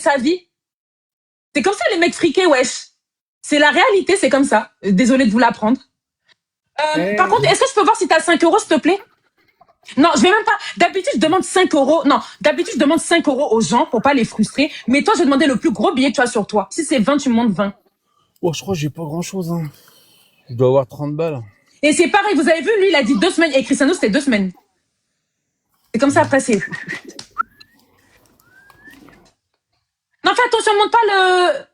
sa vie. C'est comme ça les mecs friqués, wesh. C'est la réalité, c'est comme ça. Désolée de vous l'apprendre. Par contre, est-ce que je peux voir si t'as 5 euros, s'il te plaît? Non, je vais même pas. D'habitude, je demande 5 euros. Non, d'habitude, je demande 5 euros aux gens pour pas les frustrer. Mais toi, je vais demander le plus gros billet que tu as sur toi. Si c'est 20, tu me montres 20. Oh, je crois que j'ai pas grand-chose. Hein. Je dois avoir 30 balles. Et c'est pareil, vous avez vu, lui, il a dit 2 semaines. Et Cristiano, c'était 2 semaines. C'est comme ça, après, c'est... Non, fais attention, monte pas le...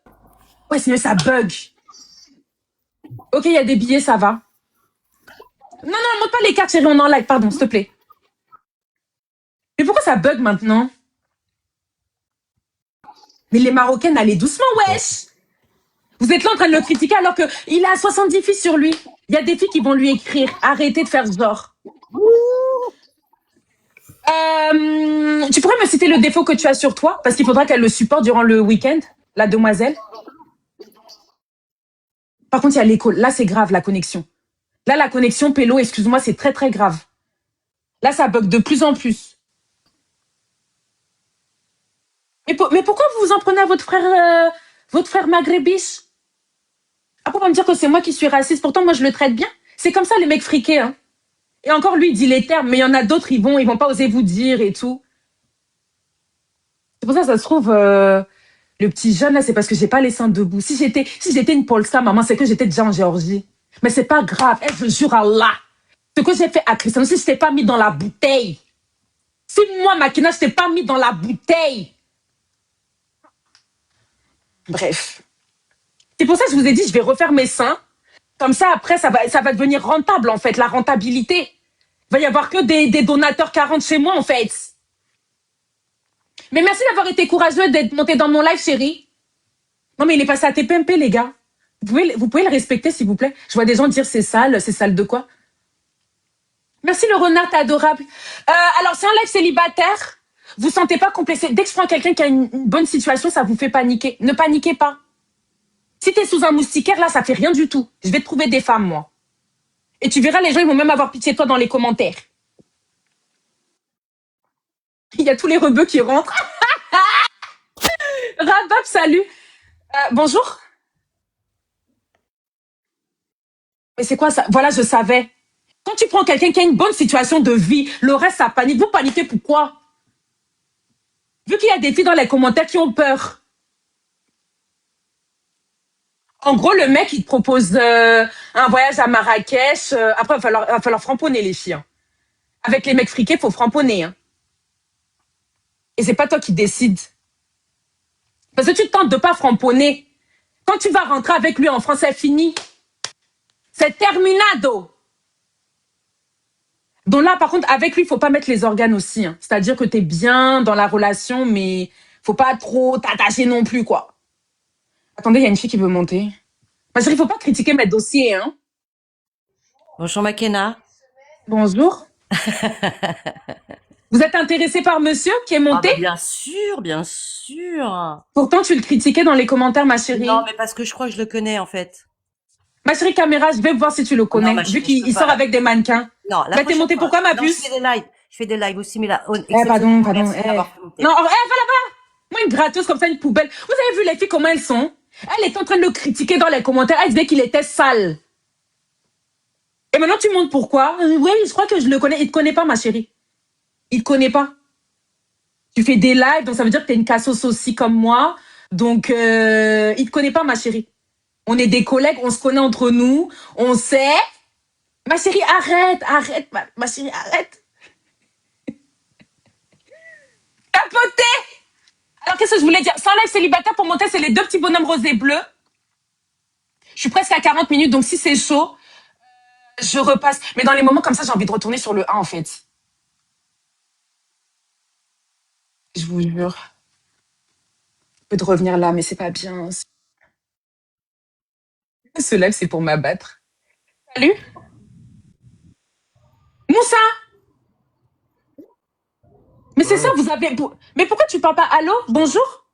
Ouais, sinon ça bug. Ok, il y a des billets, ça va. Non, non, monte pas les cartes, chérie, on est en live, pardon, s'il te plaît. Mais pourquoi ça bug maintenant? Mais les Marocaines, allez doucement, wesh. Vous êtes là en train de le critiquer alors qu'il a 70 filles sur lui. Il y a des filles qui vont lui écrire. Arrêtez de faire ce genre. Tu pourrais me citer le défaut que tu as sur toi? Parce qu'il faudra qu'elle le supporte durant le week-end, la demoiselle. Par contre, il y a l'écho. Là, c'est grave, la connexion. Là, la connexion, Pélo, excuse-moi, c'est très, très grave. Là, ça bug de plus en plus. Mais pourquoi vous vous en prenez à votre frère maghrébis? Après, on va me dire que c'est moi qui suis raciste. Pourtant, moi, je le traite bien. C'est comme ça, les mecs friqués. Hein. Et encore, lui, il dit les termes, mais il y en a d'autres, ils vont pas oser vous dire et tout. C'est pour ça, ça se trouve, le petit jeune, là, c'est parce que j'ai pas les seins debout. Si j'étais une Polska, maman, c'est que j'étais déjà en Géorgie. Mais c'est pas grave. Eh, je jure à Allah. Ce que j'ai fait à Christian, si je t'ai pas mis dans la bouteille, si moi, Makina, je t'ai pas mis dans la bouteille. Bref. C'est pour ça que je vous ai dit, je vais refaire mes seins. Comme ça, après, ça va devenir rentable, en fait, la rentabilité. Il va y avoir que des donateurs 40 chez moi, en fait. Mais merci d'avoir été courageux d'être monté dans mon live, chérie. Non, mais il est passé à TPMP, les gars. Vous pouvez le respecter, s'il vous plaît. Je vois des gens dire c'est sale de quoi? Merci, le renard, t'es adorable. Alors, c'est un live célibataire. Vous sentez pas complexé. Dès que je prends quelqu'un qui a une bonne situation, ça vous fait paniquer. Ne paniquez pas. Si t'es sous un moustiquaire, là, ça fait rien du tout. Je vais te trouver des femmes, moi. Et tu verras, les gens, ils vont même avoir pitié de toi dans les commentaires. Il y a tous les rebeux qui rentrent. Rabab, salut. Bonjour. Mais c'est quoi ça? Voilà, je savais. Quand tu prends quelqu'un qui a une bonne situation de vie, le reste, ça panique. Vous paniquez pourquoi? Vu qu'il y a des filles dans les commentaires qui ont peur. En gros, le mec, il te propose un voyage à Marrakech. Après, il va falloir framponner les filles. Hein. Avec les mecs friqués, il faut framponner. Hein. Et c'est pas toi qui décides. Parce que tu tentes de pas framponner. Quand tu vas rentrer avec lui en France, c'est fini. C'est terminado. Donc là, par contre, avec lui, il faut pas mettre les organes aussi. Hein. C'est-à-dire que tu es bien dans la relation, mais faut pas trop t'attacher non plus, quoi. Attendez, il y a une fille qui veut monter. Ma chérie, faut pas critiquer mes dossiers, hein. Bonjour Makena. Bonjour. Vous êtes intéressé par monsieur qui est monté? Ah bah bien sûr, bien sûr. Pourtant, tu le critiquais dans les commentaires, ma chérie. Non, mais parce que je crois que je le connais en fait. Ma chérie caméra, je vais voir si tu le connais, non, vu qu'il sort avec des mannequins. Non, Là, t'es monté pourquoi, ma puce? Je fais des lives. Je fais des lives aussi, mais là, Pardon. Non, va là-bas. Moi, une gratteuse comme ça, une poubelle. Vous avez vu les filles, comment elles sont? Elle était en train de le critiquer dans les commentaires. Elle disait qu'il était sale. Et maintenant, tu montres pourquoi? Oui, je crois que je le connais. Il te connaît pas, ma chérie. Il te connaît pas. Tu fais des lives, donc ça veut dire que t'es une cassos aussi comme moi. Donc, il te connaît pas, ma chérie. On est des collègues, on se connaît entre nous, on sait. Ma chérie, arrête, ma chérie, arrête. Capoté. Alors, qu'est-ce que je voulais dire? Sans live célibataire pour monter, c'est les deux petits bonhommes roses et bleus. Je suis presque à 40 minutes, donc si c'est chaud, je repasse. Mais dans les moments comme ça, j'ai envie de retourner sur le 1, en fait. Je vous jure. Je peux de revenir là, mais c'est pas bien. Ce live, c'est pour m'abattre. Salut. Moussa. Mais c'est ça, vous avez... Mais pourquoi tu parles pas? Allô? Bonjour?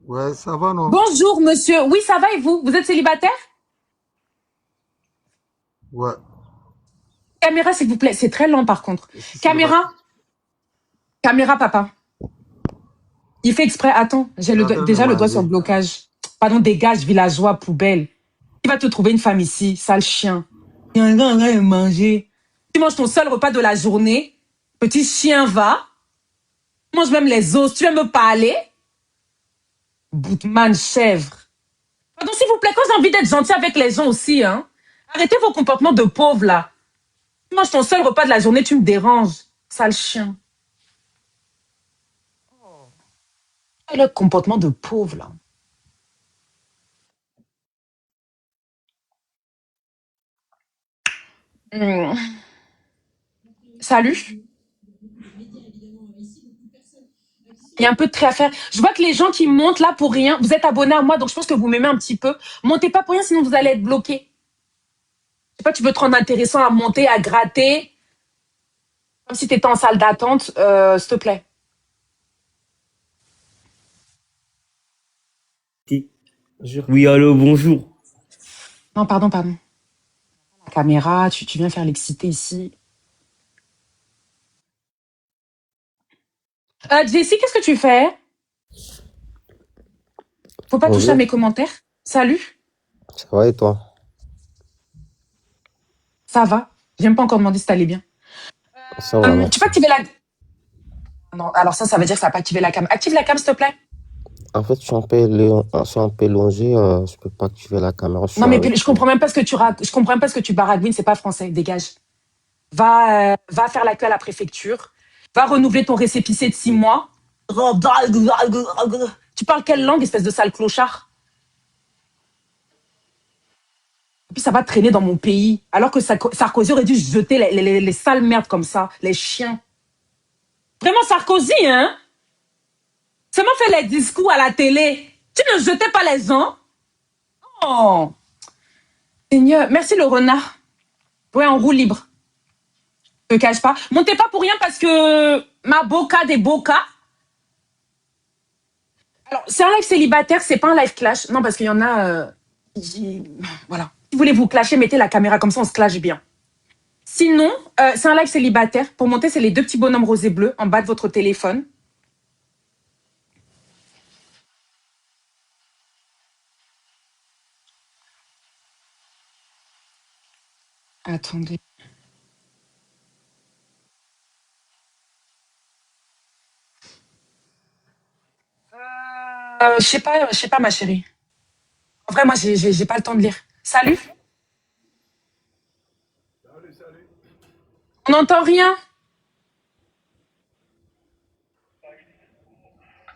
Ouais, ça va, non? Bonjour, monsieur. Oui, ça va et vous? Vous êtes célibataire? Ouais. Caméra, s'il vous plaît. C'est très lent, par contre. Je suis Caméra. célibataire. Caméra, papa. Il fait exprès. Attends, j'ai Attends, déjà le doigt sur vas-y. le blocage. Pardon, dégage, villageois, poubelle. Il va te trouver une femme ici, sale chien. Il y a un gars, va manger. Tu manges ton seul repas de la journée. Petit chien, va. Tu manges même les os. Tu viens me parler? Boutman, chèvre. Pardon, s'il vous plaît, quand j'ai envie d'être gentil avec les gens aussi, hein. Arrêtez vos comportements de pauvre, là. Tu manges ton seul repas de la journée, tu me déranges. Sale chien. Et le comportement de pauvre, là. Hmm. Salut. Il y a un peu de trait à faire. Je vois que les gens qui montent là pour rien, vous êtes abonnés à moi, donc je pense que vous m'aimez un petit peu. Montez pas pour rien, sinon vous allez être bloqué. Je sais pas, tu veux te rendre intéressant à monter, à gratter, comme si tu étais en salle d'attente, s'il te plaît. Qui? Jure. Oui, allô, bonjour. Non, pardon, pardon. La caméra, tu viens faire l'excité ici. Jessie, qu'est-ce que tu fais? Faut pas toucher à Bonjour, mes commentaires. Salut, ça va et toi? ça va? Je viens pas encore demander si t'allais bien. Ça va, Tu merci. peux activer la... Non, alors ça veut dire que ça va pas activer la cam. Active la cam, s'il te plaît. En fait, je suis un peu longé, je peux pas activer la caméra, je suis Non, mais avec je comprends même pas ce que je comprends même pas ce que tu baragouines, c'est pas français, dégage. Va faire la queue à la préfecture. Va renouveler ton récépissé de 6 mois. Tu parles quelle langue, espèce de sale clochard? Et puis ça va traîner dans mon pays. Alors que Sarkozy aurait dû jeter les sales merdes comme ça, les chiens. Vraiment Sarkozy, hein? Seulement fait les discours à la télé. Tu ne jetais pas les gens? Oh, Seigneur. Merci le renard. Ouais, en roue libre. Je te cache pas. Montez pas pour rien parce que ma boca des bocas. Alors, c'est un live célibataire, c'est pas un live clash. Non, parce qu'il y en a. Voilà. Si vous voulez vous clasher, mettez la caméra comme ça, on se clash bien. Sinon, c'est un live célibataire. Pour monter, c'est les deux petits bonhommes rosés bleus en bas de votre téléphone. Attendez. Je sais pas, ma chérie. En vrai, moi, j'ai pas le temps de lire. Salut. On n'entend rien.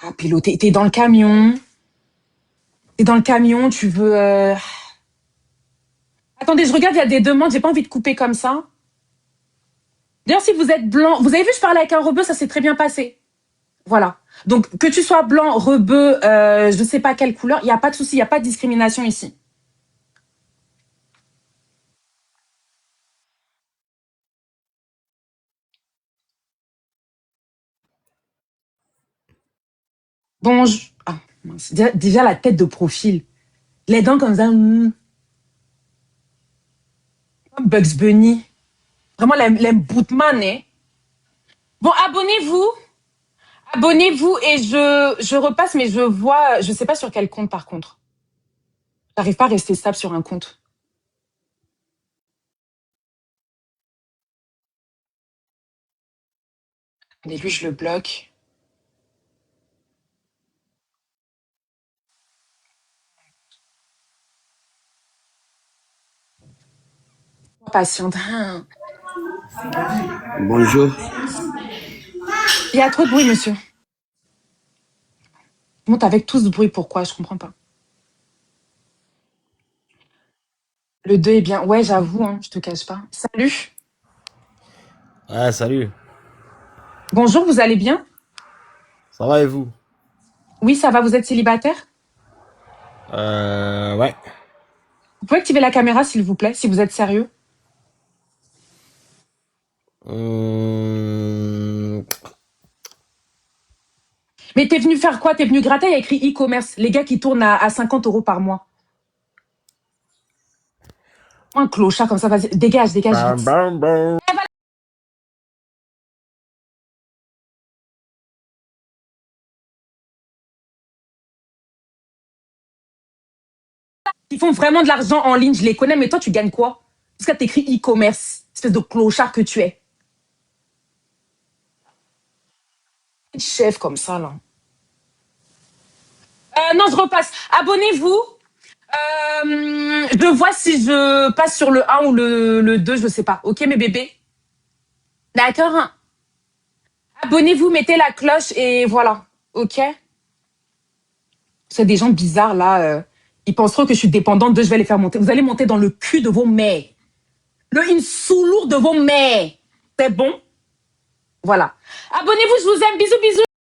Ah, piloter. T'es dans le camion. T'es dans le camion, tu veux. Attendez, je regarde, il y a des demandes, j'ai pas envie de couper comme ça. D'ailleurs, si vous êtes blanc, vous avez vu, je parlais avec un rebeu, ça s'est très bien passé. Voilà. Donc, que tu sois blanc, rebeu, je sais pas quelle couleur, il n'y a pas de souci, il n'y a pas de discrimination ici. Bon, ah, mince. Déjà, la tête de profil. Les dents comme ça, comme Bugs Bunny. Vraiment, les Bootman, hein. Bon, abonnez-vous. Abonnez-vous et je repasse, mais je vois, je sais pas sur quel compte par contre. J'arrive pas à rester stable sur un compte. Et lui, je le bloque. Patiente. Bonjour. Il y a trop de bruit, monsieur. Monte avec tout ce bruit, pourquoi? Je comprends pas. Le 2 est bien. Ouais, j'avoue, hein, je te cache pas. Salut. Ah, salut. Bonjour, vous allez bien? Ça va et vous? Oui, ça va, vous êtes célibataire? Ouais. Vous pouvez activer la caméra, s'il vous plaît, si vous êtes sérieux. Hum, Mais t'es venu faire quoi? T'es venu gratter, il y a écrit e-commerce. Les gars qui tournent à 50 € par mois. Un clochard comme ça, vas-y. Dégage, dégage bam, vite. bam, bam. Qui font vraiment de l'argent en ligne, je les connais, mais toi, tu gagnes quoi? Parce que t'écris e-commerce, espèce de clochard que tu es. Chef comme ça, là. Non, je repasse. Abonnez-vous. Je vois si je passe sur le 1 ou le 2, je sais pas. Ok, mes bébés? D'accord. Abonnez-vous, mettez la cloche et voilà. Ok? C'est des gens bizarres, là. Ils penseront que je suis dépendante d'eux, je vais les faire monter. Vous allez monter dans le cul de vos mères. Le insoulour de vos mères. C'est bon? Voilà. Abonnez-vous, je vous aime. Bisous, bisous.